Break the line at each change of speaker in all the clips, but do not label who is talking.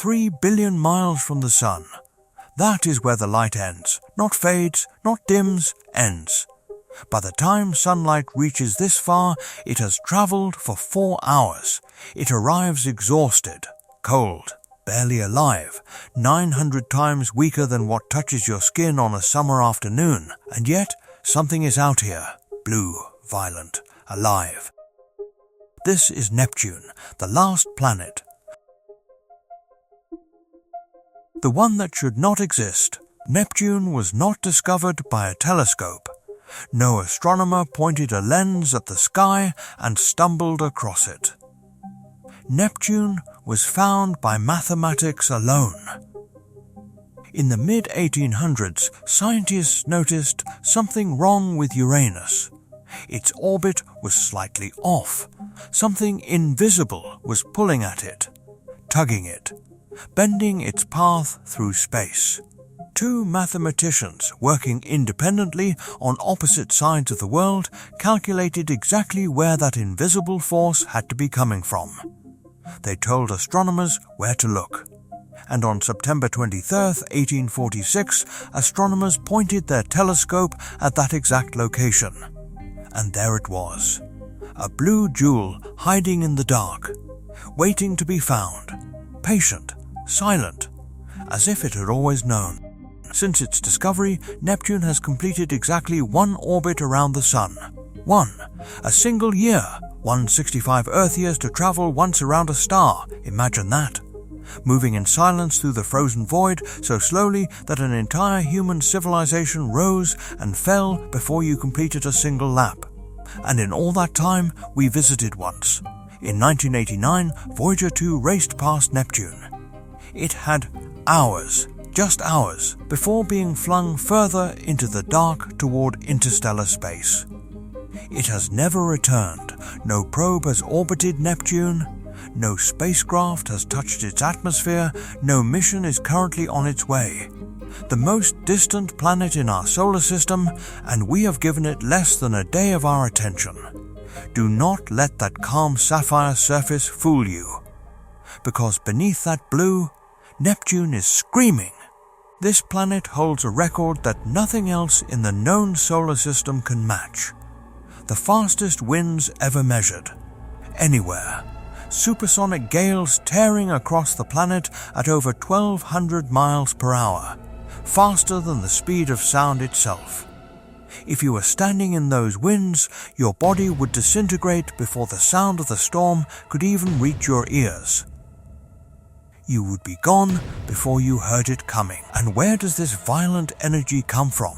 3 billion miles from the Sun. That is where the light ends. Not fades, not dims, ends. By the time sunlight reaches this far, it has traveled for 4 hours. It arrives exhausted, cold, barely alive, 900 times weaker than what touches your skin on a summer afternoon. And yet, something is out here, blue, violent, alive. This is Neptune, the last planet. The one that should not exist. Neptune was not discovered by a telescope. No astronomer pointed a lens at the sky and stumbled across it. Neptune was found by mathematics alone. In the mid-1800s, scientists noticed something wrong with Uranus. Its orbit was slightly off. Something invisible was pulling at it, tugging it, bending its path through space. Two mathematicians working independently on opposite sides of the world calculated exactly where that invisible force had to be coming from. They told astronomers where to look. And on September 23, 1846, astronomers pointed their telescope at that exact location. And there it was, a blue jewel hiding in the dark, waiting to be found, patient, silent, as if it had always known. Since its discovery, Neptune has completed exactly one orbit around the Sun. A single year, 165 Earth years to travel once around a star. Imagine that. Moving in silence through the frozen void so slowly that an entire human civilization rose and fell before you completed a single lap. And in all that time, we visited once. In 1989, Voyager 2 raced past Neptune. It had hours, just hours, before being flung further into the dark toward interstellar space. It has never returned. No probe has orbited Neptune. No spacecraft has touched its atmosphere. No mission is currently on its way. The most distant planet in our solar system, and we have given it less than a day of our attention. Do not let that calm sapphire surface fool you, because beneath that blue, Neptune is screaming. This planet holds a record that nothing else in the known solar system can match. The fastest winds ever measured, anywhere. Supersonic gales tearing across the planet at over 1,200 miles per hour, faster than the speed of sound itself. If you were standing in those winds, your body would disintegrate before the sound of the storm could even reach your ears. You would be gone before you heard it coming. And where does this violent energy come from?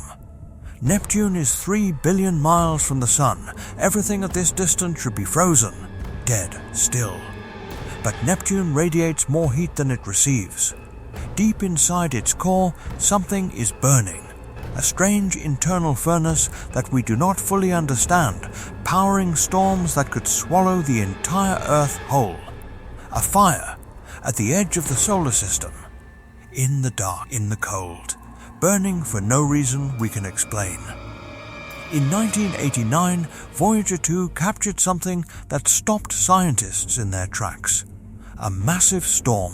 Neptune is 3 billion miles from the Sun. Everything at this distance should be frozen, dead, still. But Neptune radiates more heat than it receives. Deep inside its core, something is burning. A strange internal furnace that we do not fully understand, powering storms that could swallow the entire Earth whole. A fire at the edge of the solar system, in the dark, in the cold, burning for no reason we can explain. In 1989, Voyager 2 captured something that stopped scientists in their tracks. A massive storm,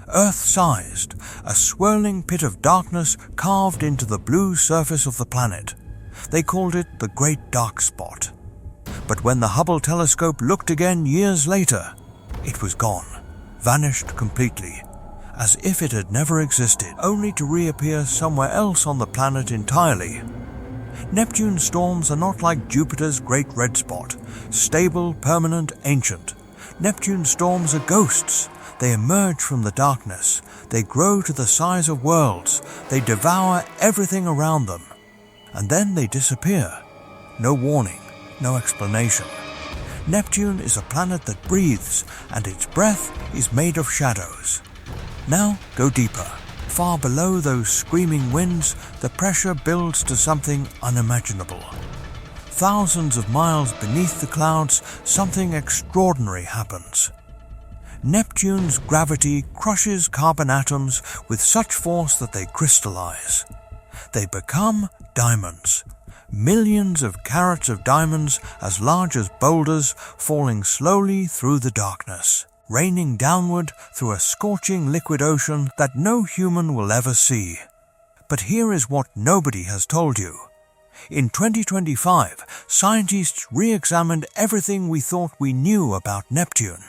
Earth-sized, a swirling pit of darkness carved into the blue surface of the planet. They called it the Great Dark Spot. But when the Hubble telescope looked again years later, it was gone. Vanished completely, as if it had never existed, only to reappear somewhere else on the planet entirely. Neptune storms are not like Jupiter's Great Red Spot, stable, permanent, ancient. Neptune storms are ghosts. They emerge from the darkness. They grow to the size of worlds. They devour everything around them. And then they disappear. No warning, no explanation. Neptune is a planet that breathes, and its breath is made of shadows. Now go deeper. Far below those screaming winds, the pressure builds to something unimaginable. Thousands of miles beneath the clouds, something extraordinary happens. Neptune's gravity crushes carbon atoms with such force that they crystallize. They become diamonds. Millions of carats of diamonds as large as boulders falling slowly through the darkness. raining downward through a scorching liquid ocean that no human will ever see. But here is what nobody has told you. In 2025, scientists re-examined everything we thought we knew about Neptune.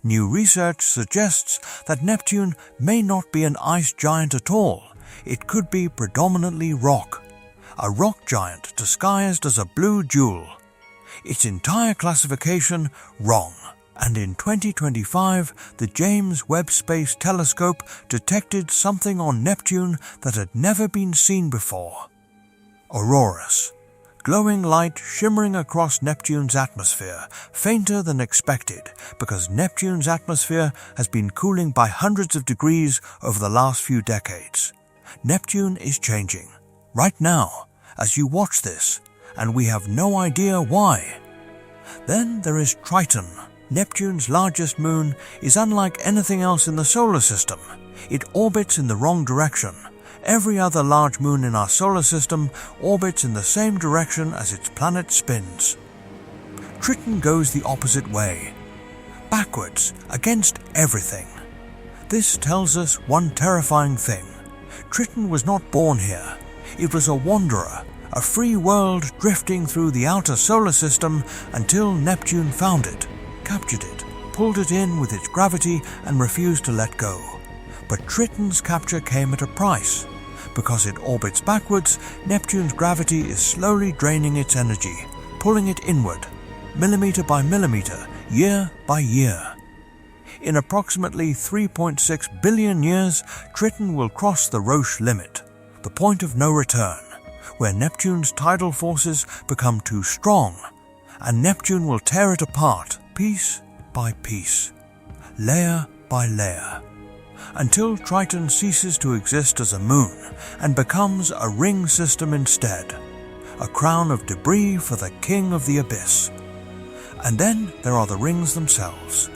New research suggests that Neptune may not be an ice giant at all. It could be predominantly rock. A rock giant disguised as a blue jewel. Its entire classification wrong. And in 2025, the James Webb Space Telescope detected something on Neptune that had never been seen before. Auroras. Glowing light shimmering across Neptune's atmosphere, fainter than expected because Neptune's atmosphere has been cooling by hundreds of degrees over the last few decades. Neptune is changing, right now, as you watch this, and we have no idea why. Then there is Triton. Neptune's largest moon is unlike anything else in the solar system. It orbits in the wrong direction. Every other large moon in our solar system orbits in the same direction as its planet spins. Triton goes the opposite way, backwards, against everything. This tells us one terrifying thing. Triton was not born here. It was a wanderer, a free world drifting through the outer solar system until Neptune found it, captured it, pulled it in with its gravity and refused to let go. But Triton's capture came at a price. Because it orbits backwards, Neptune's gravity is slowly draining its energy, pulling it inward, millimeter by millimeter, year by year. In approximately 3.6 billion years, Triton will cross the Roche limit, the point of no return, where Neptune's tidal forces become too strong, and Neptune will tear it apart, piece by piece, layer by layer, until Triton ceases to exist as a moon and becomes a ring system instead, a crown of debris for the king of the abyss. And then there are the rings themselves.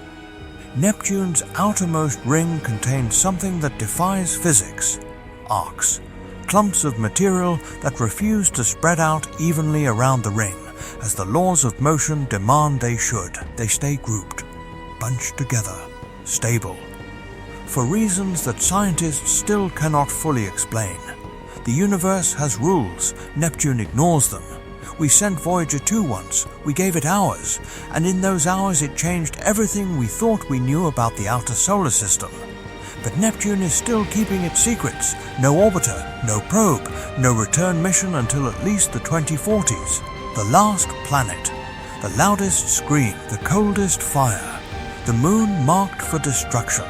Neptune's outermost ring contains something that defies physics, arcs, clumps of material that refuse to spread out evenly around the ring, as the laws of motion demand they should. They stay grouped, bunched together, stable. For reasons that scientists still cannot fully explain. The universe has rules, Neptune ignores them. We sent Voyager 2 once, we gave it hours, and in those hours it changed everything we thought we knew about the outer solar system. But Neptune is still keeping its secrets. No orbiter, no probe, no return mission until at least the 2040s. The last planet, the loudest scream, the coldest fire, the moon marked for destruction,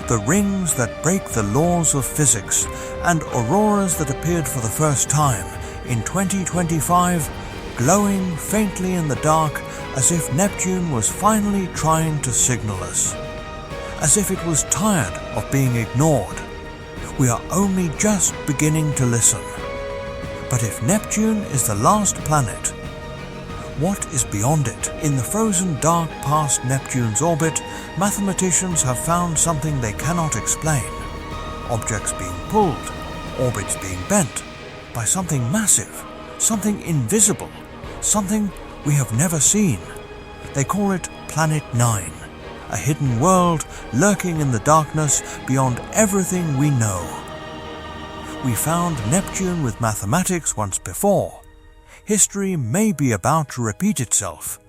the rings that break the laws of physics, and auroras that appeared for the first time in 2025, glowing faintly in the dark as if Neptune was finally trying to signal us, as if it was tired of being ignored. We are only just beginning to listen. But if Neptune is the last planet, what is beyond it? In the frozen dark past Neptune's orbit, mathematicians have found something they cannot explain. Objects being pulled, orbits being bent, by something massive, something invisible, something we have never seen. They call it Planet 9, a hidden world lurking in the darkness beyond everything we know. We found Neptune with mathematics once before. History may be about to repeat itself.